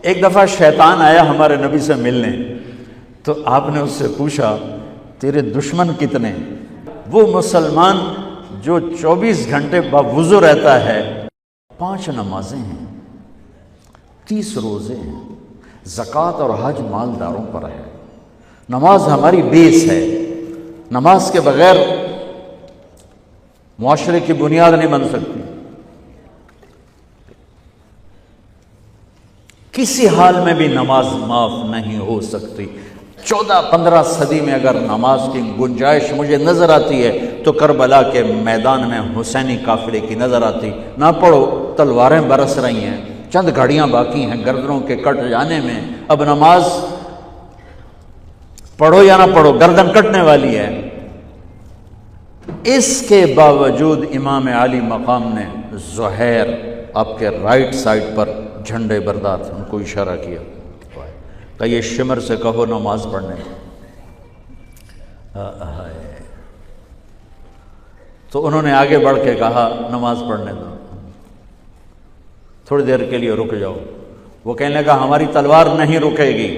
ایک دفعہ شیطان آیا ہمارے نبی سے ملنے، تو آپ نے اس سے پوچھا تیرے دشمن کتنے؟ وہ مسلمان جو 24 گھنٹے باوضو رہتا ہے، 5 نمازیں ہیں، 30 روزے ہیں، زکوٰۃ اور حج مالداروں پر ہے۔ نماز ہماری بیس ہے، نماز کے بغیر معاشرے کی بنیاد نہیں بن سکتی۔ کسی حال میں بھی نماز معاف نہیں ہو سکتی۔ 14-15 صدی میں اگر نماز کی گنجائش مجھے نظر آتی ہے تو کربلا کے میدان میں حسینی قافلے کی نظر آتی۔ نہ پڑھو، تلواریں برس رہی ہیں، چند گھڑیاں باقی ہیں گردنوں کے کٹ جانے میں، اب نماز پڑھو یا نہ پڑھو گردن کٹنے والی ہے۔ اس کے باوجود امام عالی مقام نے زہیر آپ کے رائٹ سائڈ پر جھنڈے بردار تھے، ان کو اشارہ کیا کہ یہ شمر سے کہو نماز پڑھنے تو انہوں نے آگے بڑھ کے کہا نماز پڑھنے دو، تھوڑی دیر کے لیے رک جاؤ۔ وہ کہنے لگا ہماری تلوار نہیں رکے گی۔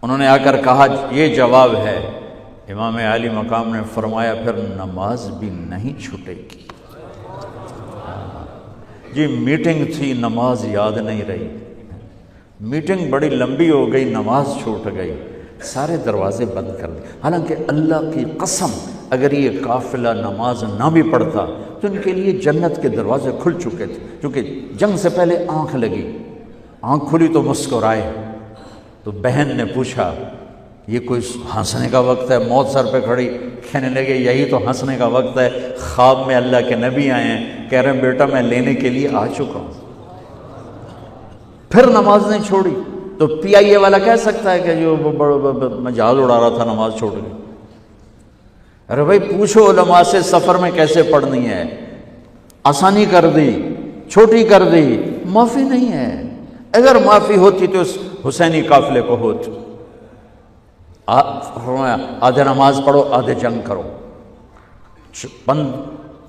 انہوں نے آ کر کہا یہ جواب ہے۔ امام عالی مقام نے فرمایا پھر نماز بھی نہیں چھوٹے گی۔ جی میٹنگ تھی، نماز یاد نہیں رہی، میٹنگ بڑی لمبی ہو گئی، نماز چھوٹ گئی، سارے دروازے بند کر دیے۔ حالانکہ اللہ کی قسم اگر یہ قافلہ نماز نہ بھی پڑھتا تو ان کے لیے جنت کے دروازے کھل چکے تھے، کیونکہ جنگ سے پہلے آنکھ لگی، آنکھ کھلی تو مسکرائے۔ تو بہن نے پوچھا یہ کوئی ہنسنے کا وقت ہے؟ موت سر پہ کھڑی، کہنے لگے یہی تو ہنسنے کا وقت ہے۔ خواب میں اللہ کے نبی آئے ہیں، کہہ رہے ہیں بیٹا میں لینے کے لیے آ چکا ہوں۔ پھر نماز نہیں چھوڑی تو پی آئی اے والا کہہ سکتا ہے کہ جو میں جہاز اڑا رہا تھا نماز چھوڑ گئی۔ ارے بھائی پوچھو علماء سے سفر میں کیسے پڑھنی ہے، آسانی کر دی، چھوٹی کر دی، معافی نہیں ہے۔ اگر معافی ہوتی تو اس حسینی قافلے کو ہوتی۔ آدھے نماز پڑھو آدھے جنگ کرو۔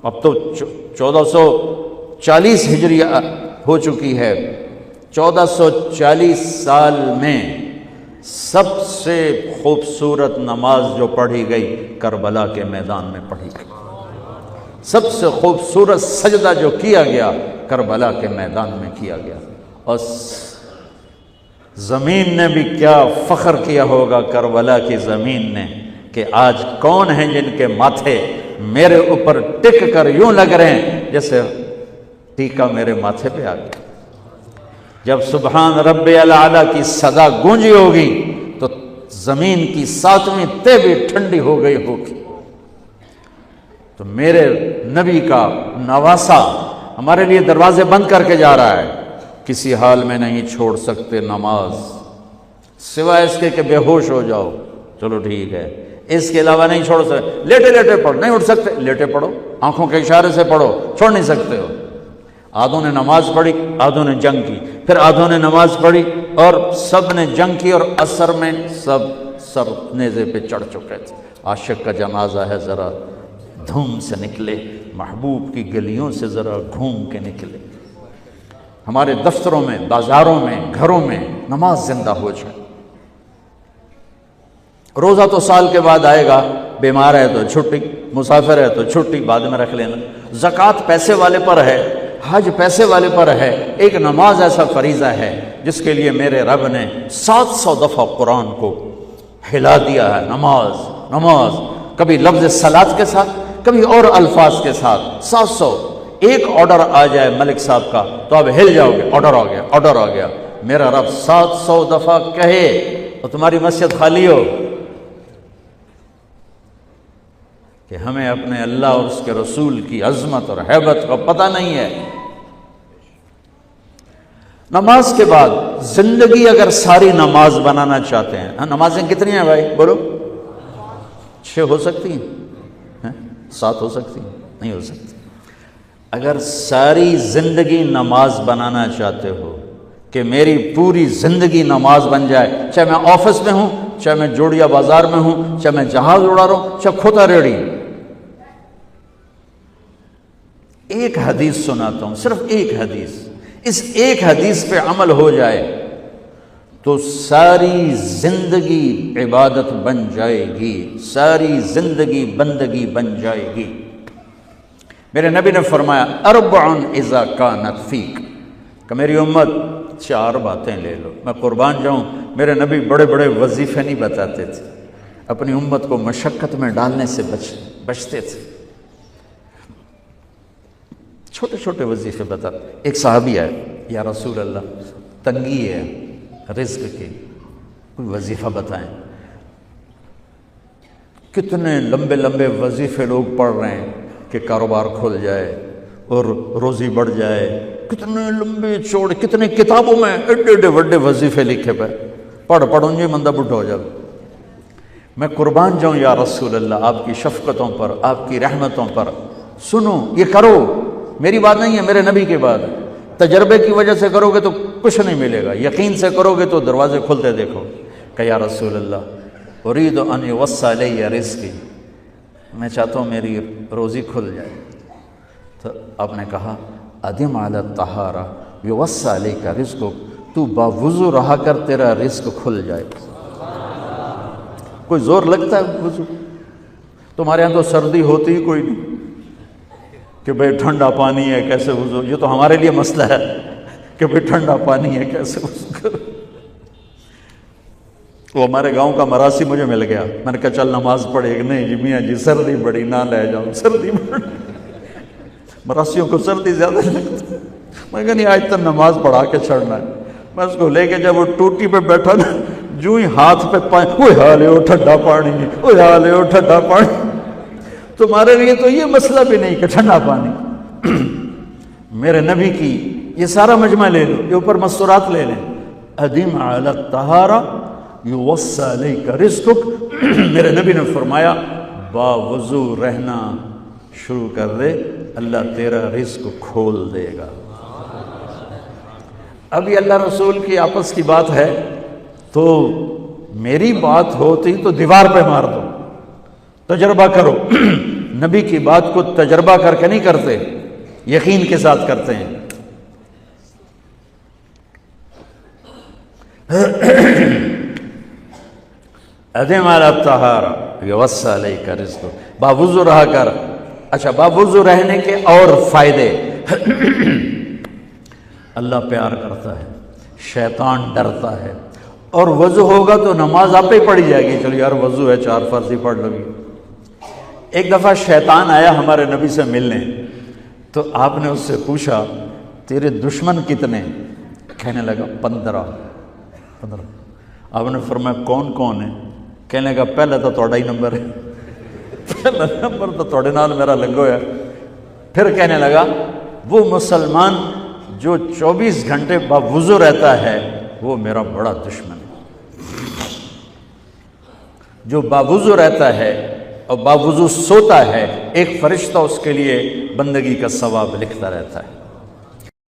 اب تو 1440 ہجری ہو چکی ہے، 1440 سال میں سب سے خوبصورت نماز جو پڑھی گئی کربلا کے میدان میں پڑھی گئی، سب سے خوبصورت سجدہ جو کیا گیا کربلا کے میدان میں کیا گیا۔ اور زمین نے بھی کیا فخر کیا ہوگا کربلا کی زمین نے کہ آج کون ہیں جن کے ماتھے میرے اوپر ٹک کر یوں لگ رہے ہیں جیسے ٹیکا میرے ماتھے پہ آ گیا۔ جب سبحان رب الاعلیٰ کی صدا گونجی ہوگی تو زمین کی 7ویں تہ بھی ٹھنڈی ہو گئی ہوگی۔ تو میرے نبی کا نواسا ہمارے لیے دروازے بند کر کے جا رہا ہے۔ کسی حال میں نہیں چھوڑ سکتے نماز، سوائے اس کے کہ بے ہوش ہو جاؤ، چلو ٹھیک ہے، اس کے علاوہ نہیں چھوڑ سکتے۔ لیٹے لیٹے پڑھو، نہیں اٹھ سکتے لیٹے پڑھو، آنکھوں کے اشارے سے پڑھو، چھوڑ نہیں سکتے ہو۔ آدھوں نے نماز پڑھی، آدھوں نے جنگ کی، پھر آدھوں نے نماز پڑھی اور سب نے جنگ کی، اور عصر میں سب نیزے پہ چڑھ چکے تھے۔ عاشق کا جنازہ ہے، ذرا دھوم سے نکلے، محبوب کی گلیوں سے ذرا گھوم کے نکلے۔ ہمارے دفتروں میں، بازاروں میں، گھروں میں نماز زندہ ہو جائے۔ روزہ تو سال کے بعد آئے گا، بیمار ہے تو چھٹی، مسافر ہے تو چھٹی بعد میں رکھ لینا۔ زکوٰۃ پیسے والے پر ہے، حج پیسے والے پر ہے، ایک نماز ایسا فریضہ ہے جس کے لیے میرے رب نے 700 دفعہ قرآن کو ہلا دیا ہے۔ نماز نماز، کبھی لفظ صلاۃ کے ساتھ، کبھی اور الفاظ کے ساتھ، 700۔ ایک آرڈر آ جائے ملک صاحب کا تو اب ہل جاؤ گے، آرڈر آ گیا، آرڈر آ گیا۔ میرا رب 700 دفعہ کہے اور تمہاری مسجد خالی ہو کہ ہمیں اپنے اللہ اور اس کے رسول کی عظمت اور ہیبت کا پتہ نہیں ہے۔ نماز کے بعد زندگی اگر ساری نماز بنانا چاہتے ہیں، نمازیں کتنی ہیں بھائی بولو؟ 6 ہو سکتی ہیں، 7 ہو سکتی ہیں، نہیں ہو سکتی۔ اگر ساری زندگی نماز بنانا چاہتے ہو کہ میری پوری زندگی نماز بن جائے، چاہے میں آفس میں ہوں، چاہے میں جوڑیا بازار میں ہوں، چاہے میں جہاز اڑا رہا ہوں، چاہے کھوتا ریڑی، ایک حدیث سناتا ہوں، صرف ایک حدیث۔ اس ایک حدیث پہ عمل ہو جائے تو ساری زندگی عبادت بن جائے گی، ساری زندگی بندگی بن جائے گی۔ میرے نبی نے فرمایا اربع اذا کانت فیک، کہ میری امت 4 باتیں لے لو۔ میں قربان جاؤں، میرے نبی بڑے بڑے وظیفے نہیں بتاتے تھے، اپنی امت کو مشقت میں ڈالنے سے بچتے تھے، چھوٹے چھوٹے وظیفے بتاتے۔ ایک صحابی ہے، یا رسول اللہ تنگی ہے رزق کی، کوئی وظیفہ بتائیں۔ کتنے لمبے لمبے وظیفے لوگ پڑھ رہے ہیں کہ کاروبار کھل جائے اور روزی بڑھ جائے، کتنے لمبے چوڑے، کتنے کتابوں میں ایڈے بڑے وظیفے لکھے پہ، پڑھ انجی مندہ بڈھا ہو جائے۔ میں قربان جاؤں یا رسول اللہ آپ کی شفقتوں پر، آپ کی رحمتوں پر، سنو یہ کرو، میری بات نہیں ہے، میرے نبی کی بات ہے۔ تجربے کی وجہ سے کرو گے تو کچھ نہیں ملے گا، یقین سے کرو گے تو دروازے کھلتے دیکھو۔ کہ یا رسول اللہ ارید ان یوسع علی رزقی، میں چاہتا ہوں میری روزی کھل جائے۔ تو آپ نے کہا ادم علی الطہارہ یوسع علیک رزقک، تو باوضو رہا کر تیرا رزق کھل جائے۔ کوئی زور لگتا ہے وضو؟ تمہارے یہاں تو سردی ہوتی ہی کوئی نہیں کہ بھئی ٹھنڈا پانی ہے کیسے وضو، یہ تو ہمارے لیے مسئلہ ہے کہ بھئی ٹھنڈا پانی ہے کیسے وضو کرو۔ وہ ہمارے گاؤں کا مراسی مجھے مل گیا، میں نے کہا چل نماز پڑھے، نہیں جی میاں جی سردی بڑی، نہ لے جاؤ سردی بڑی، مراسیوں کو سردی زیادہ لگتی ہے۔ میں نے کہا نہیں آج تک نماز پڑھا کے چھڑنا ہے۔ میں اس کو لے کے جب وہ ٹوٹی پہ بیٹھا نا، جو ہی ہاتھ پہ پانی، وہ حالے ہو ٹھنڈا پانی، وہ حالے ہو ٹھنڈا پانی۔ تمہارے لیے تو یہ مسئلہ بھی نہیں کہ ٹھنڈا پانی۔ میرے نبی کی یہ سارا مجمع لے لو، یہ اوپر مستورات لے لیں، ادم علی الطہارہ یوسع علیک رزقک۔ میرے نبی نے فرمایا باوضو رہنا شروع کر دے، اللہ تیرا رزق کھول دے گا۔ ابھی اللہ رسول کی آپس کی بات ہے تو میری بات ہوتی تو دیوار پہ مار دو، تجربہ کرو۔ نبی کی بات کو تجربہ کر کے نہیں کرتے، یقین کے ساتھ کرتے ہیں۔ ادم علی الطہارہ یوسع علیک رزقک، باوضو رہا کر۔ اچھا باوضو رہنے کے اور فائدے، اللہ پیار کرتا ہے، شیطان ڈرتا ہے، اور وضو ہوگا تو نماز آپ ہی پڑھی جائے گی، چلو یار وضو ہے 4 فرض ہی پڑھ لو گی۔ ایک دفعہ شیطان آیا ہمارے نبی سے ملنے، تو آپ نے اس سے پوچھا تیرے دشمن کتنے؟ کہنے لگا 15۔ آپ نے فرمایا کون کون ہے؟ کہنے لگا پہلا تو تھوڑا ہی نمبر ہے، پہلا نمبر تو تھوڑے نال میرا لگو ہے۔ پھر کہنے لگا وہ مسلمان جو 24 گھنٹے باوضو رہتا ہے وہ میرا بڑا دشمن ہے۔ جو باوضو رہتا ہے اور باوضو سوتا ہے، ایک فرشتہ اس کے لیے بندگی کا ثواب لکھتا رہتا ہے۔